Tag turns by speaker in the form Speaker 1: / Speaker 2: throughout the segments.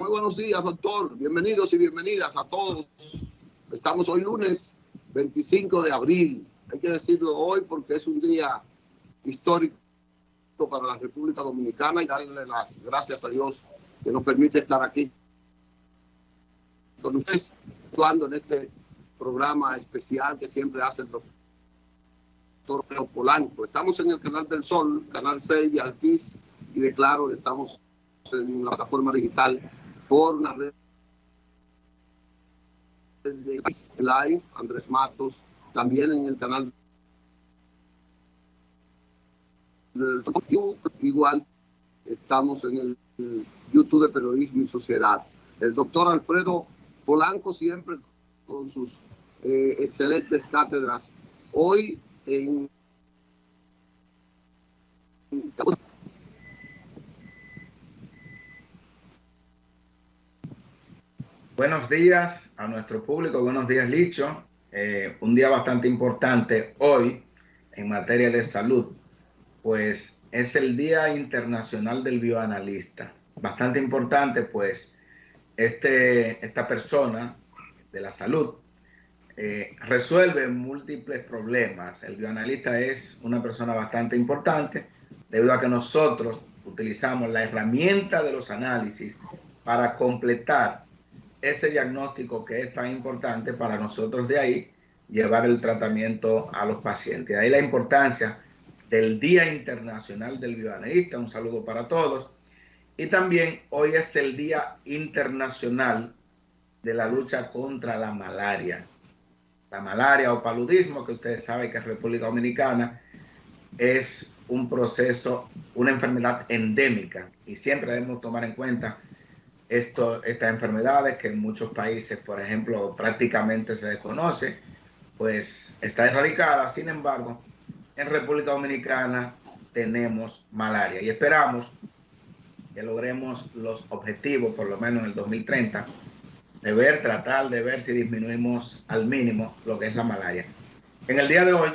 Speaker 1: buenos días, doctor. Bienvenidos y bienvenidas a todos. Estamos hoy lunes 25 de abril. Hay que decirlo hoy porque es un día histórico para la República Dominicana y darle las gracias a Dios que nos permite estar aquí con ustedes, actuando en este programa especial que siempre hace el doctor Leo Polanco. Estamos en el canal del Sol, canal 6 de Altiz y de Claro. Estamos en la plataforma digital por una red de live, Andrés Matos, también en el canal del YouTube, igual estamos en el YouTube de Periodismo y Sociedad. El doctor Alfredo Polanco siempre con sus excelentes cátedras. Hoy en
Speaker 2: Buenos días a nuestro público, buenos días Licho. Un día bastante importante hoy en materia de salud, pues es el Día Internacional del Bioanalista. Bastante importante, pues esta persona de la salud resuelve múltiples problemas. El bioanalista es una persona bastante importante debido a que nosotros utilizamos la herramienta de los análisis para completar ese diagnóstico que es tan importante para nosotros, de ahí llevar el tratamiento a los pacientes. De ahí la importancia del Día Internacional del Bioanalista. Un saludo para todos. Y también hoy es el Día Internacional de la lucha contra la malaria. La malaria o paludismo, que ustedes saben que en República Dominicana es un proceso, una enfermedad endémica, y siempre debemos tomar en cuenta estas enfermedades que en muchos países, por ejemplo, prácticamente se desconoce, pues está erradicada. Sin embargo, en República Dominicana tenemos malaria y esperamos que logremos los objetivos, por lo menos en el 2030, tratar de ver si disminuimos al mínimo lo que es la malaria. En el día de hoy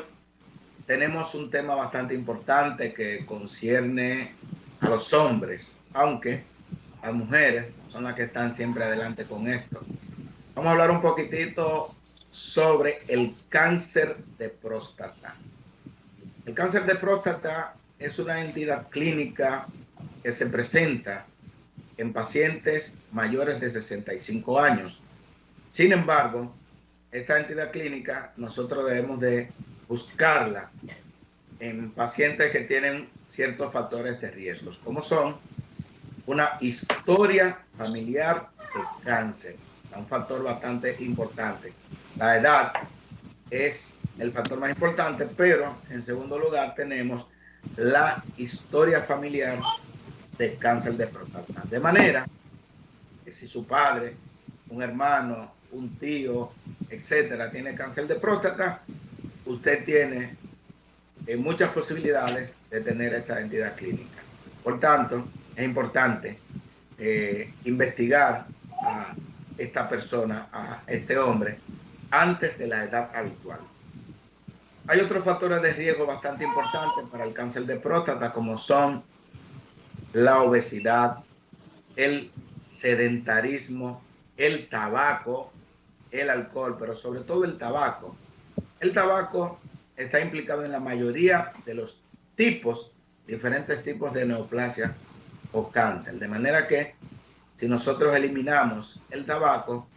Speaker 2: tenemos un tema bastante importante que concierne a los hombres, aunque las mujeres son las que están siempre adelante con esto. Vamos a hablar un poquitito sobre el cáncer de próstata. El cáncer de próstata es una entidad clínica que se presenta en pacientes mayores de 65 años. Sin embargo, esta entidad clínica nosotros debemos de buscarla en pacientes que tienen ciertos factores de riesgos, como son una historia familiar de cáncer, un factor bastante importante. La edad es el factor más importante, pero en segundo lugar tenemos la historia familiar de cáncer de próstata. De manera que si su padre, un hermano, un tío, etcétera, tiene cáncer de próstata, usted tiene muchas posibilidades de tener esta entidad clínica. Por tanto, es importante investigar a esta persona, a este hombre, antes de la edad habitual. Hay otros factores de riesgo bastante importantes para el cáncer de próstata, como son la obesidad, el sedentarismo, el tabaco, el alcohol, pero sobre todo el tabaco. El tabaco está implicado en la mayoría de los diferentes tipos de neoplasia o cáncer. De manera que si nosotros eliminamos el tabaco,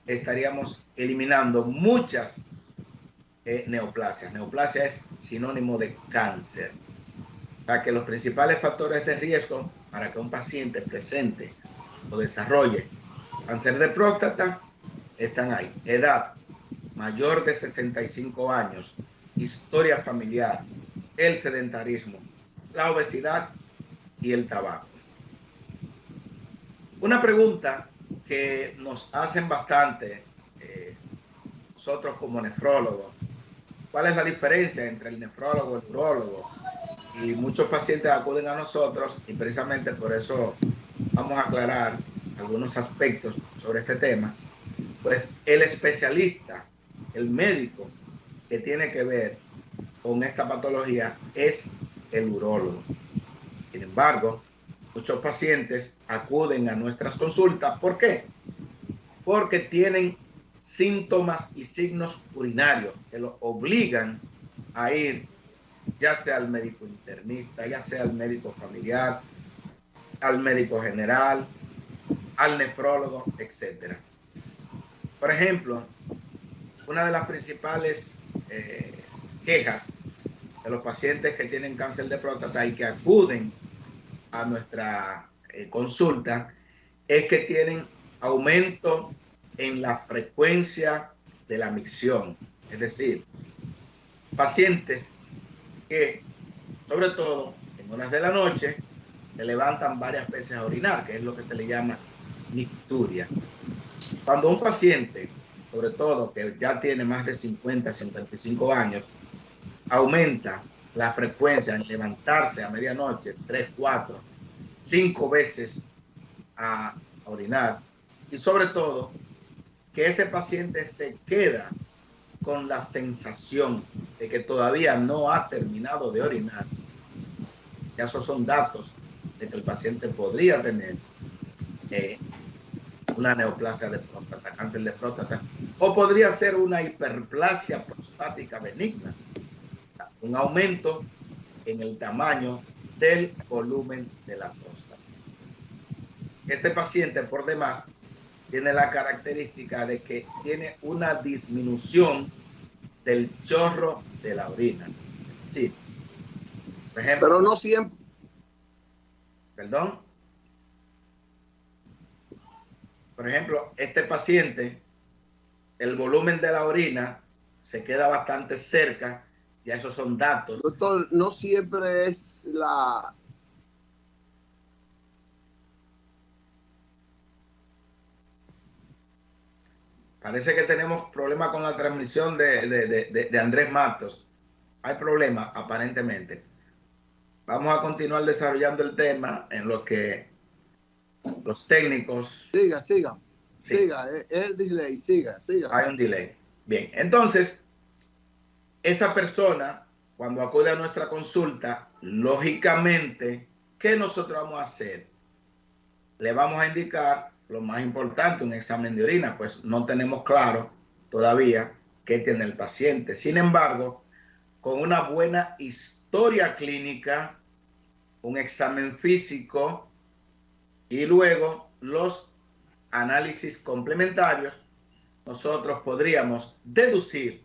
Speaker 2: estaríamos eliminando muchas neoplasias. Neoplasia es sinónimo de cáncer. O sea que los principales factores de riesgo para que un paciente presente o desarrolle cáncer de próstata están ahí: edad mayor de 65 años, historia familiar, el sedentarismo, la obesidad y el tabaco. Una pregunta que nos hacen bastante nosotros como nefrólogos: ¿cuál es la diferencia entre el nefrólogo y el urólogo? Y muchos pacientes acuden a nosotros y precisamente por eso vamos a aclarar algunos aspectos sobre este tema. Pues el especialista, el médico que tiene que ver con esta patología es el urólogo. Sin embargo, muchos pacientes acuden a nuestras consultas. ¿Por qué? Porque tienen síntomas y signos urinarios que los obligan a ir ya sea al médico internista, ya sea al médico familiar, al médico general, al nefrólogo, etc. Por ejemplo, una de las principales quejas de los pacientes que tienen cáncer de próstata y que acuden a nuestra consulta es que tienen aumento en la frecuencia de la micción. Es decir, pacientes que, sobre todo en horas de la noche, se levantan varias veces a orinar, que es lo que se le llama nicturia. Cuando un paciente, sobre todo que ya tiene más de 50, 55 años, aumenta la frecuencia en levantarse a medianoche 3, 4, 5 veces a orinar, y sobre todo que ese paciente se queda con la sensación de que todavía no ha terminado de orinar, ya esos son datos de que el paciente podría tener una neoplasia de próstata, cáncer de próstata, o podría ser una hiperplasia prostática benigna, un aumento en el tamaño del volumen de la próstata. Este paciente, por demás, tiene la característica de que tiene una disminución del chorro de la orina. Sí. Por ejemplo,
Speaker 1: pero no siempre.
Speaker 2: Perdón. Por ejemplo, este paciente, el volumen de la orina se queda bastante cerca, ya esos son datos.
Speaker 1: Doctor, no siempre es la...
Speaker 2: Parece que tenemos problemas con la transmisión de Andrés Matos. Hay problemas, aparentemente. Vamos a continuar desarrollando el tema en lo que los técnicos...
Speaker 1: Siga.
Speaker 2: Sí.
Speaker 1: Siga, es el delay, siga.
Speaker 2: Hay un delay. Bien, entonces, esa persona, cuando acude a nuestra consulta, lógicamente, ¿qué nosotros vamos a hacer? Le vamos a indicar lo más importante, un examen de orina, pues no tenemos claro todavía qué tiene el paciente. Sin embargo, con una buena historia clínica, un examen físico y luego los análisis complementarios, nosotros podríamos deducir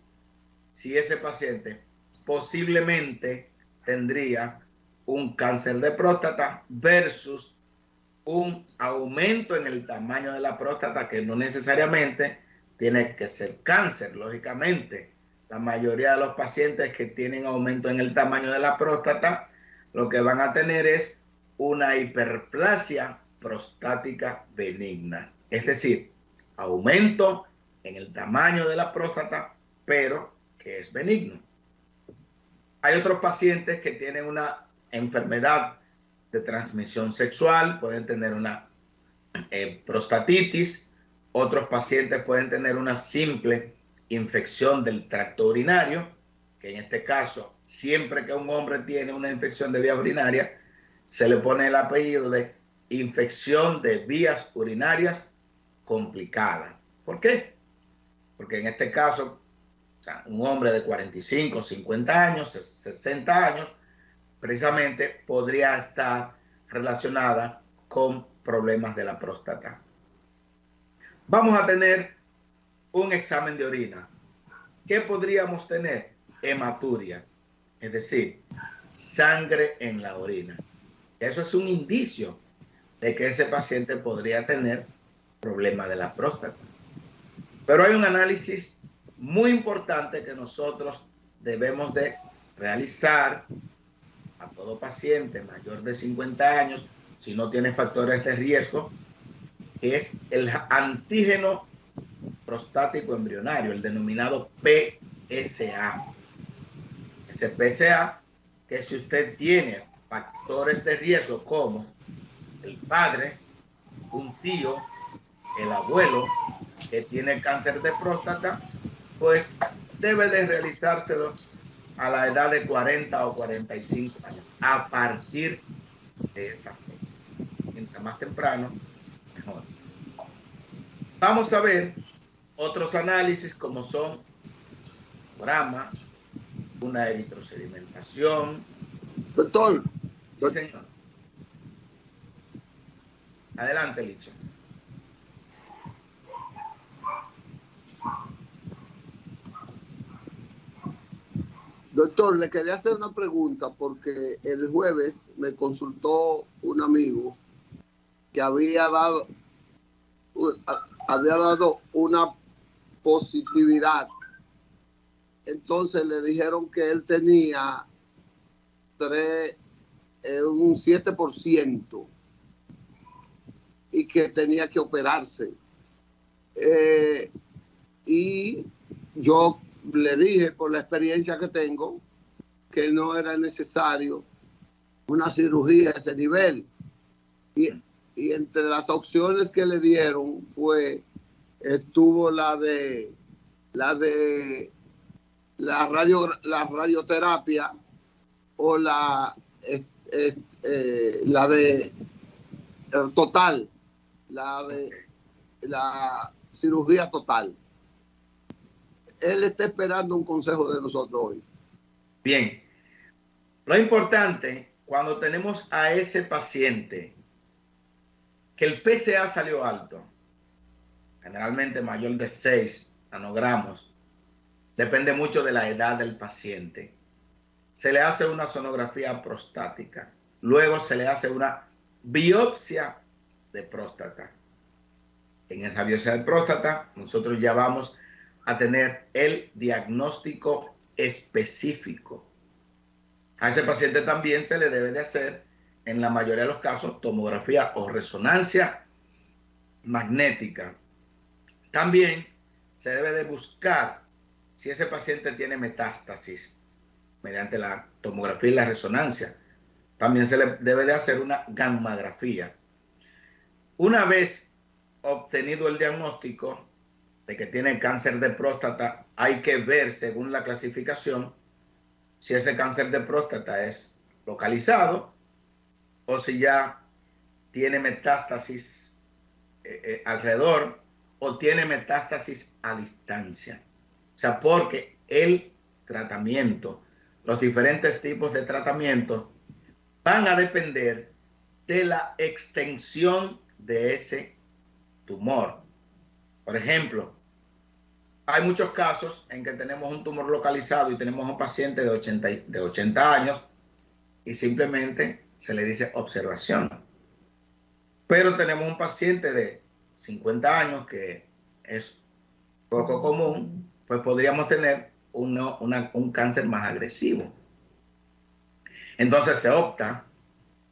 Speaker 2: si ese paciente posiblemente tendría un cáncer de próstata versus un aumento en el tamaño de la próstata, que no necesariamente tiene que ser cáncer. Lógicamente, la mayoría de los pacientes que tienen aumento en el tamaño de la próstata, lo que van a tener es una hiperplasia prostática benigna. Es decir, aumento en el tamaño de la próstata, pero que es benigno. Hay otros pacientes que tienen una enfermedad de transmisión sexual, pueden tener una prostatitis. Otros pacientes pueden tener una simple infección del tracto urinario, que en este caso, siempre que un hombre tiene una infección de vías urinarias, se le pone el apellido de infección de vías urinarias complicada. ¿Por qué? Porque en este caso, o sea, un hombre de 45, 50 años, 60 años, precisamente podría estar relacionada con problemas de la próstata. Vamos a tener un examen de orina. ¿Qué podríamos tener? Hematuria, es decir, sangre en la orina. Eso es un indicio de que ese paciente podría tener problemas de la próstata. Pero hay un análisis muy importante que nosotros debemos de realizar a todo paciente mayor de 50 años, si no tiene factores de riesgo, que es el antígeno prostático embrionario, el denominado PSA. Ese PSA, que si usted tiene factores de riesgo como el padre, un tío, el abuelo que tiene cáncer de próstata, pues debe de realizárselo a la edad de 40 o 45 años, a partir de esa fecha. mientras más temprano, mejor. Vamos a ver otros análisis como son grama, una eritrosedimentación.
Speaker 1: Doctor.
Speaker 2: Sí, señor. Adelante, Licho.
Speaker 1: Doctor, le quería hacer una pregunta porque el jueves me consultó un amigo que había dado una positividad. Entonces le dijeron que él tenía un 7% y que tenía que operarse. Y yo le dije, por la experiencia que tengo, que no era necesario una cirugía a ese nivel. Y entre las opciones que le dieron estuvo la radioterapia o la de total, la cirugía total. Él está esperando un consejo de nosotros hoy.
Speaker 2: Bien, lo importante cuando tenemos a ese paciente que el PSA salió alto, generalmente mayor de 6 nanogramos, depende mucho de la edad del paciente. Se le hace una sonografía prostática, luego se le hace una biopsia de próstata. En esa biopsia de próstata nosotros ya vamos a tener el diagnóstico específico. A ese paciente también se le debe de hacer, en la mayoría de los casos, tomografía o resonancia magnética. También se debe de buscar si ese paciente tiene metástasis mediante la tomografía y la resonancia. También se le debe de hacer una gammagrafía. Una vez obtenido el diagnóstico de que tiene cáncer de próstata, hay que ver, según la clasificación, si ese cáncer de próstata es localizado o si ya tiene metástasis alrededor o tiene metástasis a distancia. O sea, porque el tratamiento, los diferentes tipos de tratamiento van a depender de la extensión de ese tumor. Por ejemplo, hay muchos casos en que tenemos un tumor localizado y tenemos un paciente de 80 años y simplemente se le dice observación. Pero tenemos un paciente de 50 años que es poco común, pues podríamos tener un cáncer más agresivo. Entonces se opta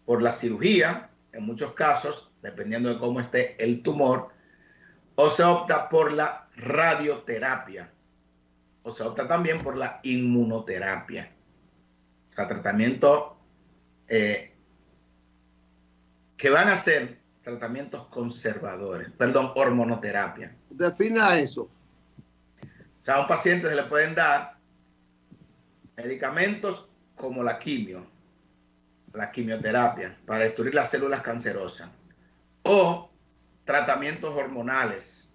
Speaker 2: por la cirugía, en muchos casos, dependiendo de cómo esté el tumor, o se opta por la radioterapia, o se opta también por la inmunoterapia. O sea, tratamientos que van a ser tratamientos conservadores, perdón, hormonoterapia.
Speaker 1: Defina eso.
Speaker 2: O sea, a un paciente se le pueden dar medicamentos como la quimioterapia para destruir las células cancerosas, o tratamientos hormonales,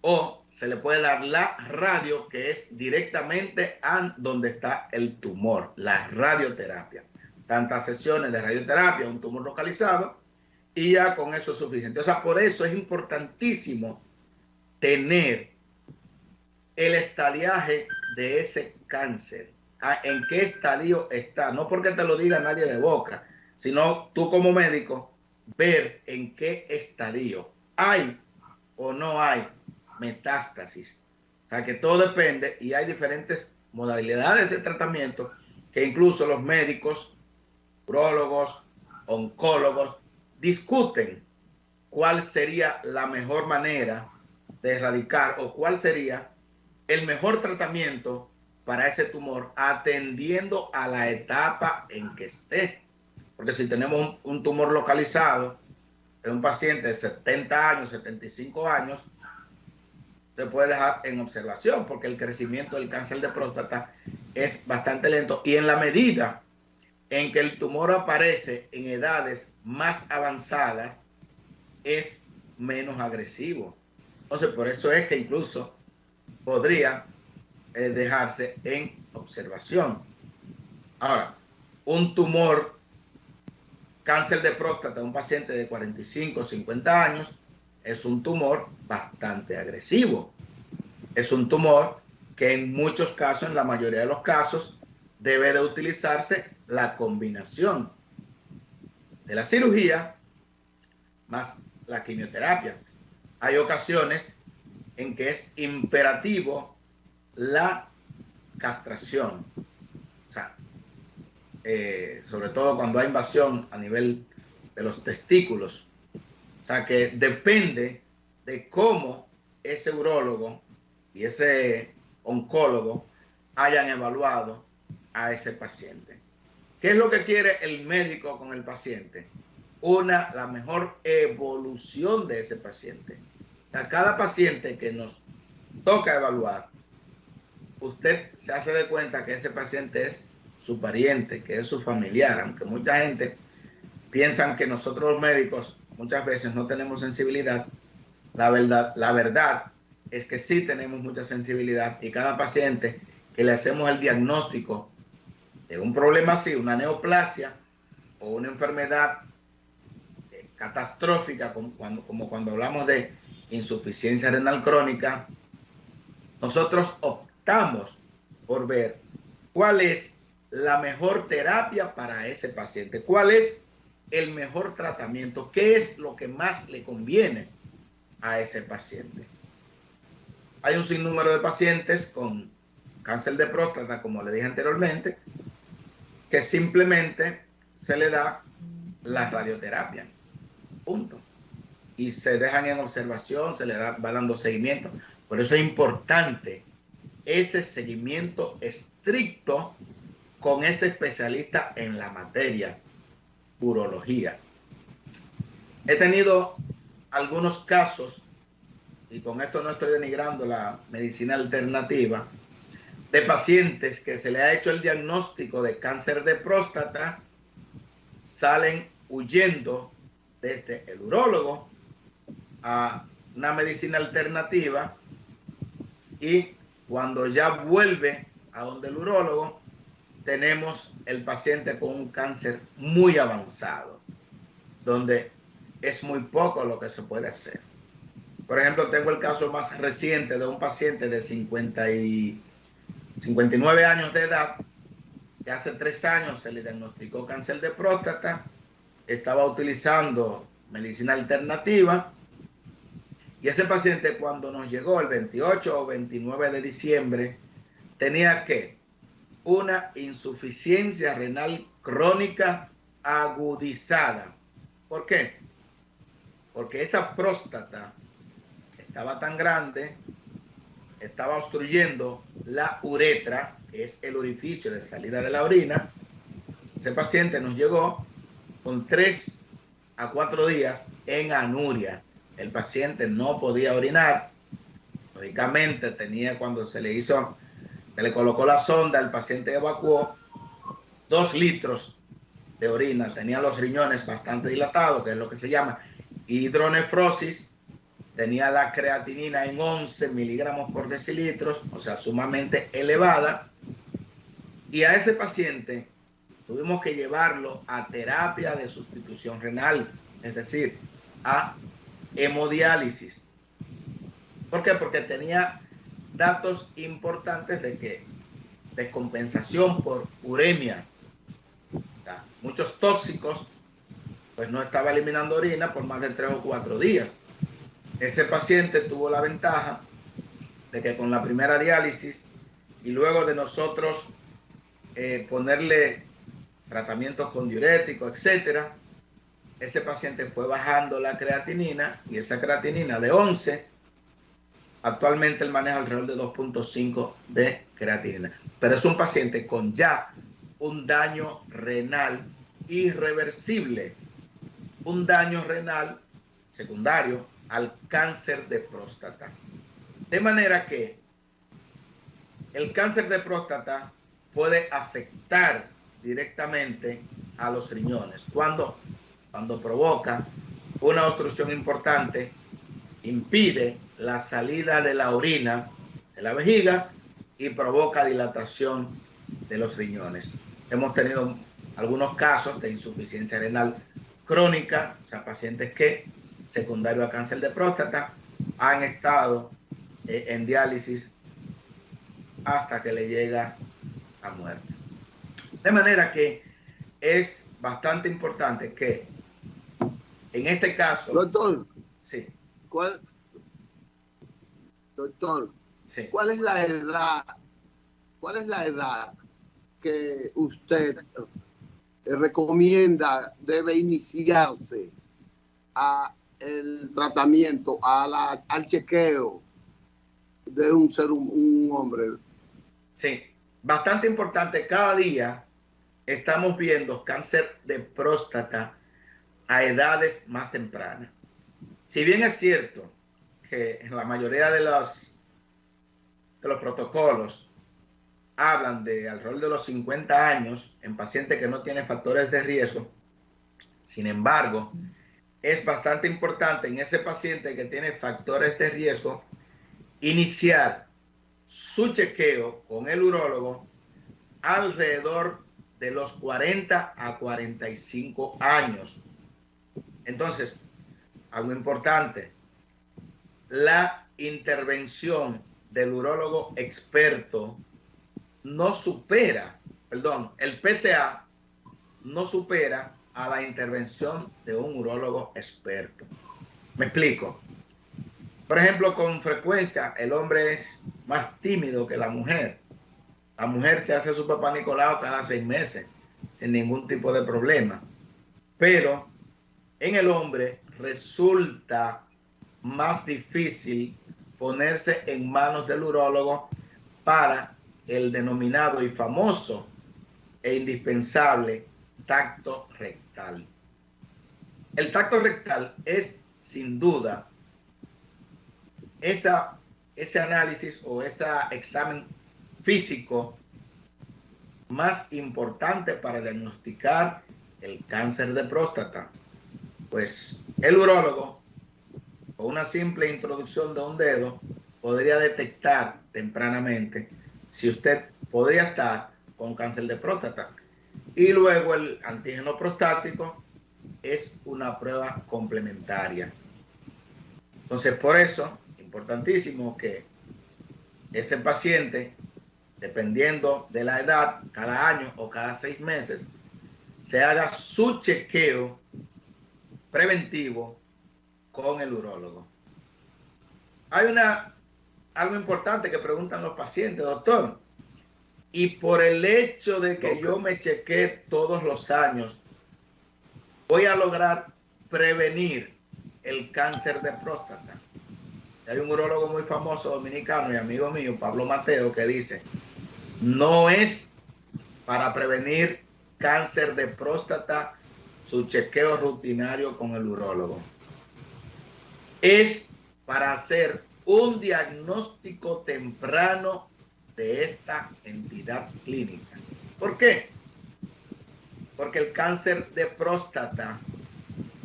Speaker 2: o se le puede dar la radio, que es directamente a donde está el tumor, la radioterapia. Tantas sesiones de radioterapia, un tumor localizado, y ya con eso es suficiente. O sea, por eso es importantísimo tener el estadiaje de ese cáncer. ¿En qué estadio está? No porque te lo diga nadie de boca, sino tú como médico, ver en qué estadio hay o no hay metástasis. O sea, que todo depende, y hay diferentes modalidades de tratamiento que incluso los médicos, urólogos, oncólogos, discuten cuál sería la mejor manera de erradicar o cuál sería el mejor tratamiento para ese tumor, atendiendo a la etapa en que esté. Porque si tenemos un tumor localizado en un paciente de 70 años, 75 años, se puede dejar en observación porque el crecimiento del cáncer de próstata es bastante lento, y en la medida en que el tumor aparece en edades más avanzadas, es menos agresivo. Entonces, por eso es que incluso podría dejarse en observación. Ahora, un tumor, cáncer de próstata, un paciente de 45 o 50 años, es un tumor bastante agresivo. Es un tumor que en muchos casos, en la mayoría de los casos, debe de utilizarse la combinación de la cirugía más la quimioterapia. Hay ocasiones en que es imperativo la castración. O sea, sobre todo cuando hay invasión a nivel de los testículos. O sea, que depende de cómo ese urólogo y ese oncólogo hayan evaluado a ese paciente. ¿Qué es lo que quiere el médico con el paciente? La mejor evolución de ese paciente. O sea, cada paciente que nos toca evaluar, usted se hace de cuenta que ese paciente es su pariente, que es su familiar, aunque mucha gente piensa que nosotros los médicos muchas veces no tenemos sensibilidad. La verdad es que sí tenemos mucha sensibilidad, y cada paciente que le hacemos el diagnóstico de un problema así, una neoplasia o una enfermedad catastrófica, como cuando hablamos de insuficiencia renal crónica, nosotros optamos por ver cuál es la mejor terapia para ese paciente, cuál es el mejor tratamiento, qué es lo que más le conviene a ese paciente. Hay un sinnúmero de pacientes con cáncer de próstata, como le dije anteriormente, que simplemente se le da la radioterapia, punto, y se dejan en observación, se le va dando seguimiento. Por eso es importante ese seguimiento estricto con ese especialista en la materia, urología. He tenido algunos casos, y con esto no estoy denigrando la medicina alternativa, de pacientes que se le ha hecho el diagnóstico de cáncer de próstata, salen huyendo desde el urólogo a una medicina alternativa, y cuando ya vuelve a donde el urólogo, tenemos el paciente con un cáncer muy avanzado, donde es muy poco lo que se puede hacer. Por ejemplo, tengo el caso más reciente de un paciente de 59 años de edad, que hace 3 años se le diagnosticó cáncer de próstata, estaba utilizando medicina alternativa, y ese paciente, cuando nos llegó el 28 o 29 de diciembre, tenía que una insuficiencia renal crónica agudizada. ¿Por qué? Porque esa próstata estaba tan grande, estaba obstruyendo la uretra, que es el orificio de salida de la orina. Ese paciente nos llegó con 3 a 4 días en anuria. El paciente no podía orinar. Lógicamente cuando se le colocó la sonda, el paciente evacuó 2 litros de orina. Tenía los riñones bastante dilatados, que es lo que se llama hidronefrosis. Tenía la creatinina en 11 miligramos por decilitros, o sea, sumamente elevada. Y a ese paciente tuvimos que llevarlo a terapia de sustitución renal, es decir, a hemodiálisis. ¿Por qué? Porque tenía datos importantes de descompensación por uremia. O sea, muchos tóxicos, pues no estaba eliminando orina por más de 3 o 4 días. Ese paciente tuvo la ventaja de que con la primera diálisis, y luego de nosotros ponerle tratamientos con diuréticos, etcétera, ese paciente fue bajando la creatinina, y esa creatinina de 11, actualmente él maneja alrededor de 2.5 de creatinina. Pero es un paciente con ya un daño renal irreversible, un daño renal secundario al cáncer de próstata. De manera que el cáncer de próstata puede afectar directamente a los riñones. Cuando provoca una obstrucción importante, impide la salida de la orina de la vejiga y provoca dilatación de los riñones. Hemos tenido algunos casos de insuficiencia renal crónica, o sea, pacientes que, secundario a cáncer de próstata, han estado en diálisis hasta que le llega a muerte. De manera que es bastante importante que en este caso...
Speaker 1: Doctor,
Speaker 2: sí.
Speaker 1: Doctor,
Speaker 2: sí.
Speaker 1: ¿cuál es la edad que usted recomienda debe iniciarse a el tratamiento, al chequeo de un hombre?
Speaker 2: Sí, bastante importante. Cada día estamos viendo cáncer de próstata a edades más tempranas. Si bien es cierto que en la mayoría de los protocolos hablan de alrededor de los 50 años en pacientes que no tienen factores de riesgo, sin embargo, es bastante importante en ese paciente que tiene factores de riesgo iniciar su chequeo con el urólogo alrededor de los 40 a 45 años. Entonces, algo importante, la intervención del urólogo experto no supera, el PSA no supera a la intervención de un urólogo experto. Me explico. Por ejemplo, con frecuencia el hombre es más tímido que la mujer. La mujer se hace su papá Nicolau cada 6 meses, sin ningún tipo de problema. Pero en el hombre resulta más difícil ponerse en manos del urólogo para el denominado y famoso e indispensable tacto rectal. El tacto rectal es, sin duda, ese análisis o ese examen físico más importante para diagnosticar el cáncer de próstata. Pues el urólogo, con una simple introducción de un dedo, podría detectar tempranamente si usted podría estar con cáncer de próstata. Y luego el antígeno prostático es una prueba complementaria. Entonces, por eso, importantísimo que ese paciente, dependiendo de la edad, cada año o cada 6 meses, se haga su chequeo preventivo con el urólogo. Hay algo importante que preguntan los pacientes, doctor, y por el hecho de que yo me chequee todos los años, voy a lograr prevenir el cáncer de próstata. Hay un urólogo muy famoso dominicano y amigo mío, Pablo Mateo, que dice, no es para prevenir cáncer de próstata su chequeo rutinario con el urólogo. Es para hacer un diagnóstico temprano de esta entidad clínica. ¿Por qué? Porque el cáncer de próstata,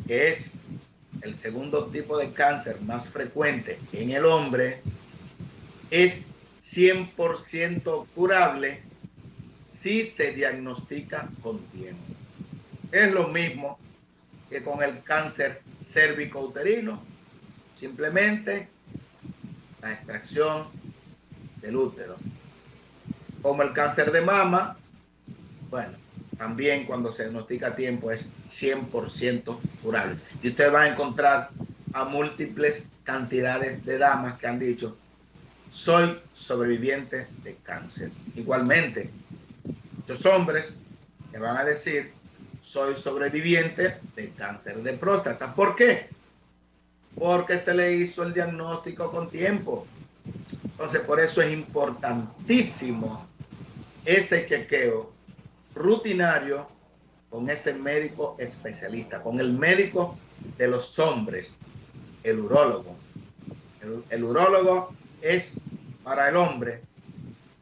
Speaker 2: que es el segundo tipo de cáncer más frecuente en el hombre, es 100% curable si se diagnostica con tiempo. Es lo mismo que con el cáncer cérvico-uterino, simplemente la extracción del útero. Como el cáncer de mama, bueno, también cuando se diagnostica a tiempo es 100% curable. Y usted va a encontrar a múltiples cantidades de damas que han dicho, soy sobreviviente de cáncer. Igualmente, muchos hombres que van a decir, soy sobreviviente de cáncer de próstata. ¿Por qué? Porque se le hizo el diagnóstico con tiempo. Entonces, por eso es importantísimo ese chequeo rutinario con ese médico especialista, con el médico de los hombres, el urólogo. El urólogo es para el hombre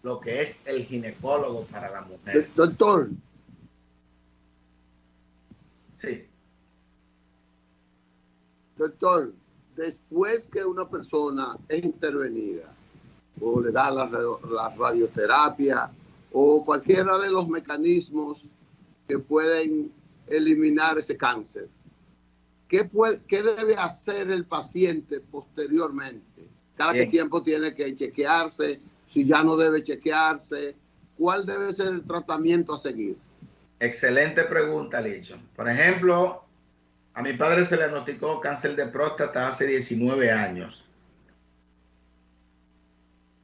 Speaker 2: lo que es el ginecólogo para la mujer.
Speaker 1: Doctor,
Speaker 2: Sí.
Speaker 1: Doctor, después que una persona es intervenida o le da la radioterapia o cualquiera de los mecanismos que pueden eliminar ese cáncer, ¿qué debe hacer el paciente posteriormente? ¿Cada qué tiempo tiene que chequearse? Si ya no debe chequearse, ¿cuál debe ser el tratamiento a seguir?
Speaker 2: Excelente pregunta, Licho. Por ejemplo, a mi padre se le diagnosticó cáncer de próstata hace 19 años.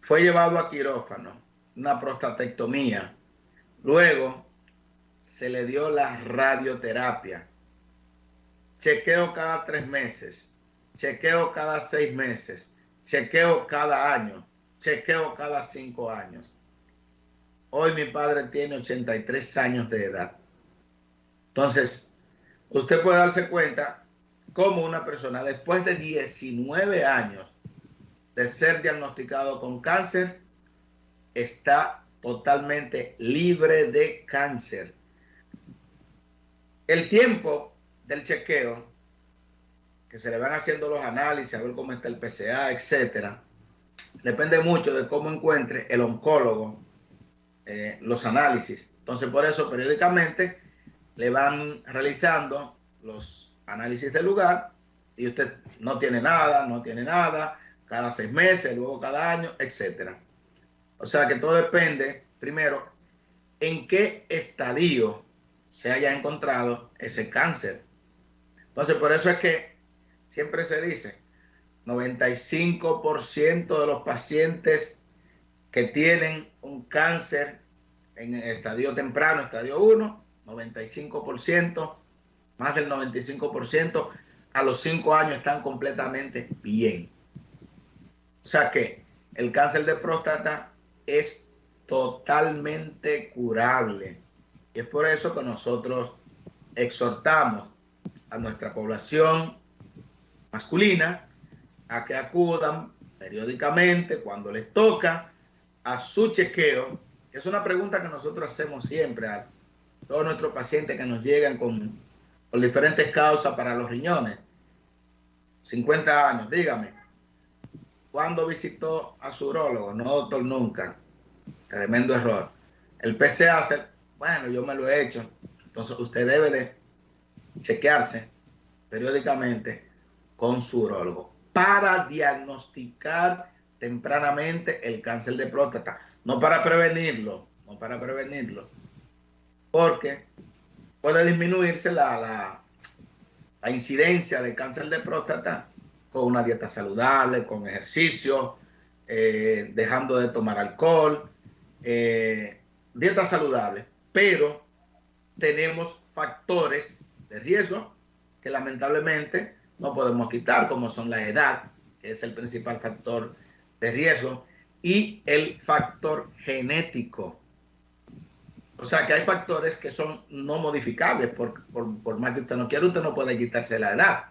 Speaker 2: Fue llevado a quirófano, una prostatectomía. Luego se le dio la radioterapia. Chequeo cada 3 meses, chequeo cada 6 meses, chequeo cada año, chequeo cada 5 años. Hoy mi padre tiene 83 años de edad. Entonces, usted puede darse cuenta cómo una persona después de 19 años de ser diagnosticado con cáncer está totalmente libre de cáncer. El tiempo del chequeo, que se le van haciendo los análisis, a ver cómo está el PSA, etcétera, depende mucho de cómo encuentre el oncólogo los análisis. Entonces, por eso periódicamente le van realizando los análisis del lugar y usted no tiene nada, cada 6 meses, luego cada año, etcétera. O sea que todo depende, primero, en qué estadio se haya encontrado ese cáncer. Entonces, por eso es que siempre se dice, 95% de los pacientes que tienen un cáncer en estadio temprano, estadio 1, 95%, más del 95%, a los 5 años están completamente bien. O sea que el cáncer de próstata es totalmente curable. Y es por eso que nosotros exhortamos a nuestra población masculina a que acudan periódicamente cuando les toca a su chequeo. Es una pregunta que nosotros hacemos siempre a todos nuestros pacientes que nos llegan con diferentes causas para los riñones. 50 años, dígame, ¿cuándo visitó a su urólogo? No, doctor, nunca. Tremendo error. El PSA, bueno, yo me lo he hecho. Entonces usted debe de chequearse periódicamente con su urólogo para diagnosticar tempranamente el cáncer de próstata. No para prevenirlo, porque puede disminuirse la incidencia de cáncer de próstata con una dieta saludable, con ejercicio, dejando de tomar alcohol, dieta saludable, pero tenemos factores de riesgo que lamentablemente no podemos quitar, como son la edad, que es el principal factor de riesgo, y el factor genético. O sea que hay factores que son no modificables, por más que usted no quiera, usted no puede quitarse la edad.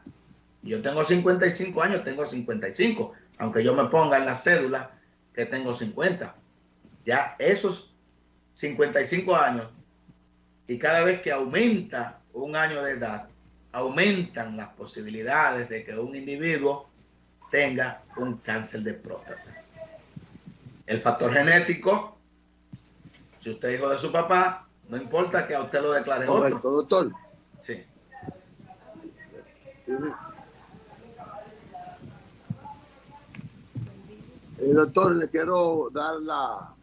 Speaker 2: Yo tengo 55 años, tengo 55, aunque yo me ponga en la cédula que tengo 50. Ya esos 55 años, y cada vez que aumenta un año de edad, aumentan las posibilidades de que un individuo tenga un cáncer de próstata. El factor genético, si usted es hijo de su papá, no importa que a usted lo declare
Speaker 1: correcto,
Speaker 2: otro.
Speaker 1: doctor.
Speaker 2: Sí.
Speaker 1: Doctor, le quiero dar la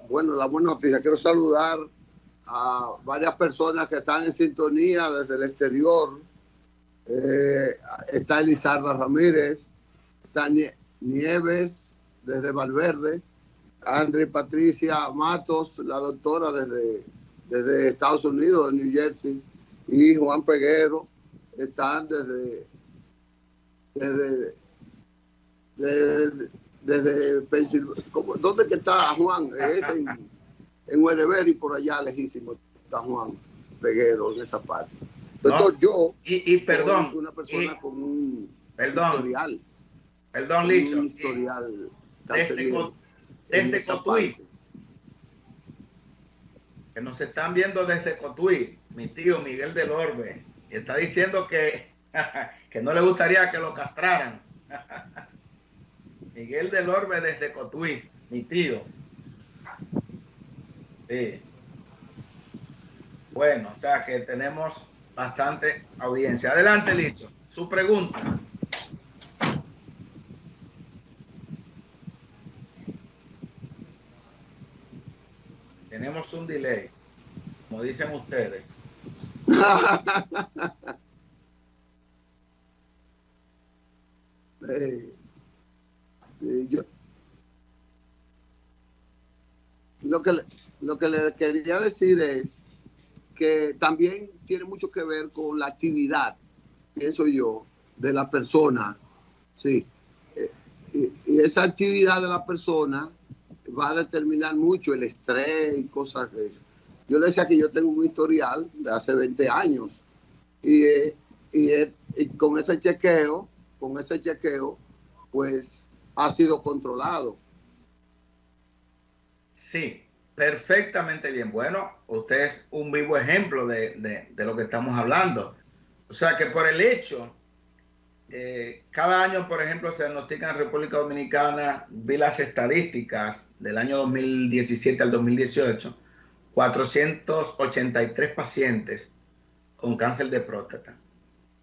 Speaker 1: buena noticia. Quiero saludar a varias personas que están en sintonía desde el exterior. Está Elizarda Ramírez, está Nieves desde Valverde, André Patricia Matos, la doctora desde Estados Unidos, de New Jersey, y Juan Peguero están desde Pensilvania. ¿Dónde que está Juan? Es en Wherever, y por allá lejísimo está Juan Peguero en esa parte. Doctor, no, yo
Speaker 2: perdón,
Speaker 1: soy una persona con un
Speaker 2: historial. Perdón,
Speaker 1: Licho. Un historial
Speaker 2: desde Cotuí. Que nos están viendo desde Cotuí. mi tío Miguel del Orbe, está diciendo que, que no le gustaría que lo castraran. Miguel del Orbe desde Cotuí, mi tío. Sí. Bueno, o sea que tenemos bastante audiencia. Adelante, Licho. Su pregunta. Tenemos un delay, como dicen ustedes.
Speaker 1: Yo, lo que le quería decir es que también tiene mucho que ver con la actividad, pienso yo, de la persona. Sí. Y esa actividad de la persona va a determinar mucho el estrés y cosas de eso. Yo le decía que yo tengo un historial de hace 20 años y con ese chequeo, pues ha sido controlado.
Speaker 2: Sí, perfectamente bien. Bueno, usted es un vivo ejemplo de lo que estamos hablando. O sea que por el hecho, cada año, por ejemplo, se diagnostican en República Dominicana, vi las estadísticas del año 2017 al 2018, 483 pacientes con cáncer de próstata.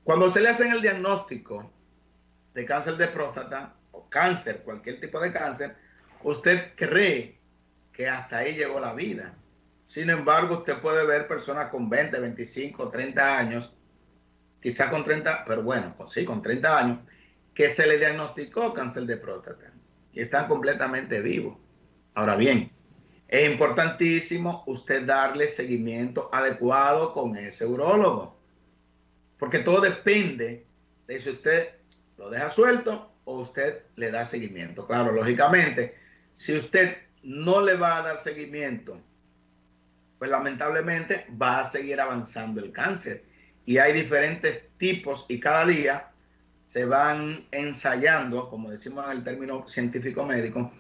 Speaker 2: Cuando usted le hacen el diagnóstico de cáncer de próstata o cáncer, cualquier tipo de cáncer, usted cree que hasta ahí llegó la vida. Sin embargo, usted puede ver personas con 20, 25, 30 años, quizá con 30, pero bueno, sí, con 30 años, que se le diagnosticó cáncer de próstata y están completamente vivos. Ahora bien, es importantísimo usted darle seguimiento adecuado con ese urólogo, porque todo depende de si usted lo deja suelto o usted le da seguimiento. Claro, lógicamente, si usted no le va a dar seguimiento, pues lamentablemente va a seguir avanzando el cáncer. Y hay diferentes tipos y cada día se van ensayando, como decimos en el término científico médico,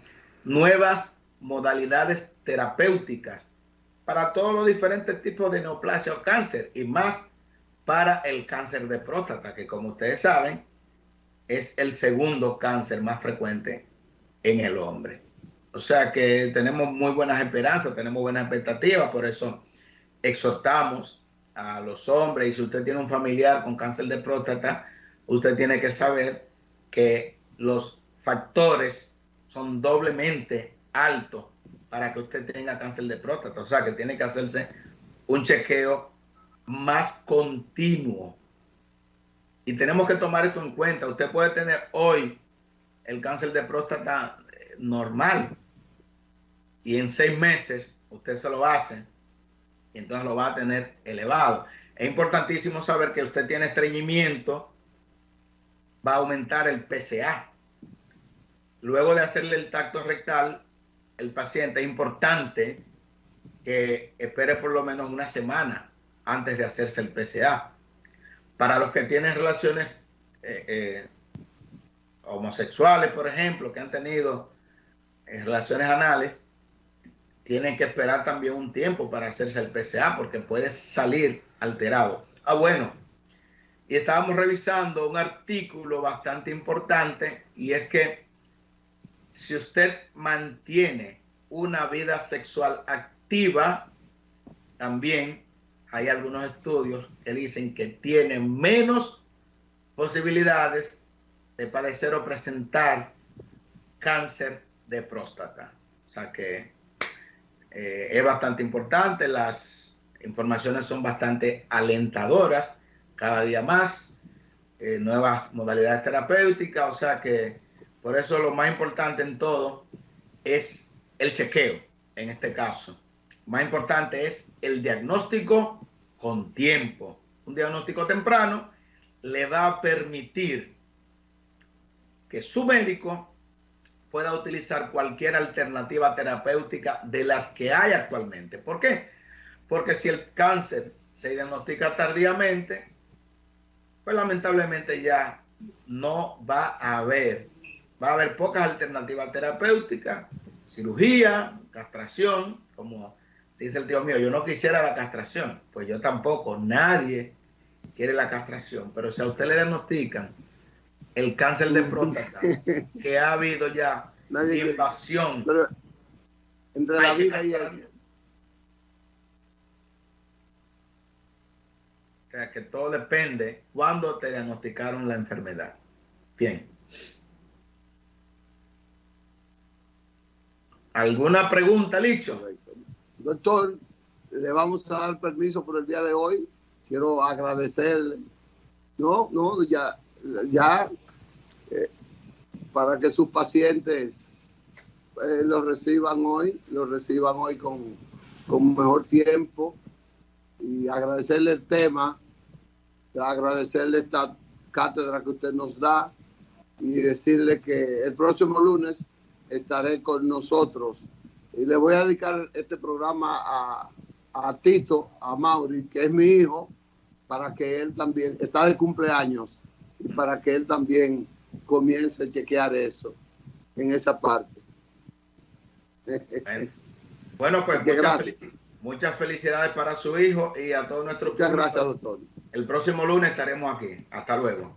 Speaker 2: nuevas modalidades terapéuticas para todos los diferentes tipos de neoplasia o cáncer y más para el cáncer de próstata, que como ustedes saben, es el segundo cáncer más frecuente en el hombre. O sea que tenemos muy buenas esperanzas, tenemos buenas expectativas, por eso exhortamos a los hombres, y si usted tiene un familiar con cáncer de próstata, usted tiene que saber que los factores son doblemente altos para que usted tenga cáncer de próstata. O sea que tiene que hacerse un chequeo más continuo. Y tenemos que tomar esto en cuenta. Usted puede tener hoy el cáncer de próstata normal y en 6 meses usted se lo hace y entonces lo va a tener elevado. Es importantísimo saber que usted tiene estreñimiento, va a aumentar el PSA. Luego de hacerle el tacto rectal, el paciente es importante que espere por lo menos una semana antes de hacerse el PSA. Para los que tienen relaciones homosexuales, por ejemplo, que han tenido relaciones anales, tienen que esperar también un tiempo para hacerse el PSA porque puede salir alterado. Bueno, y estábamos revisando un artículo bastante importante y es que si usted mantiene una vida sexual activa, también hay algunos estudios que dicen que tiene menos posibilidades de padecer o presentar cáncer de próstata. O sea que es bastante importante, las informaciones son bastante alentadoras, cada día más, nuevas modalidades terapéuticas, o sea que por eso lo más importante en todo es el chequeo, en este caso. Más importante es el diagnóstico con tiempo. Un diagnóstico temprano le va a permitir que su médico pueda utilizar cualquier alternativa terapéutica de las que hay actualmente. ¿Por qué? Porque si el cáncer se diagnostica tardíamente, pues lamentablemente ya no va a haber pocas alternativas terapéuticas, cirugía, castración, como dice el tío mío, yo no quisiera la castración. Pues yo tampoco, nadie quiere la castración. Pero si a usted le diagnostican el cáncer de próstata, que ha habido ya invasión.
Speaker 1: Pero entre la vida y eso.
Speaker 2: O sea, que todo depende cuándo te diagnosticaron la enfermedad. Bien. ¿Alguna pregunta, Licho?
Speaker 1: Doctor, le vamos a dar permiso por el día de hoy. Quiero agradecerle. Ya, para que sus pacientes los reciban hoy con mejor tiempo, y agradecerle el tema, agradecerle esta cátedra que usted nos da, y decirle que el próximo lunes estaré con nosotros. Y le voy a dedicar este programa a Tito, a Mauri, que es mi hijo, para que él también, está de cumpleaños, y para que él también comience a chequear eso, en esa parte.
Speaker 2: Bueno, pues muchas felicidades para su hijo y a todos nuestros
Speaker 1: Muchas gracias, doctor.
Speaker 2: El próximo lunes estaremos aquí. Hasta luego.